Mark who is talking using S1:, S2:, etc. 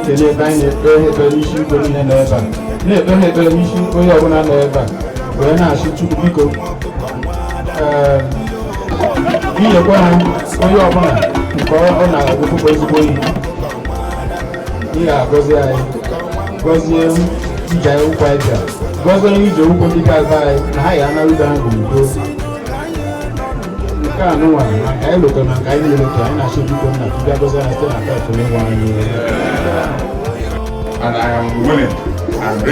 S1: ekele ebe anyị na-ekpe ekpere isi ukwu niile n'ebe a na-ekpe ekpere isi onye ọbụla nọ ebe a wee na-asị Chukwu biko inyekwa ha onye ọbụla nke ọ na-agụpụkwa ezigbo ihe ị ga-agọzi anyị gọzie ije ụkwụ anyị bịa gọzie onye ije ụkwụ ndị ga-aba anyị na ha ya anara ube ahụ n'udo nke a nụnwa maka anyị lụtara maka anyị niile ka anyị na-achọ biko nna bịa gọzie anyị site na kafe onye nwe anyị.
S2: And I am willing and ready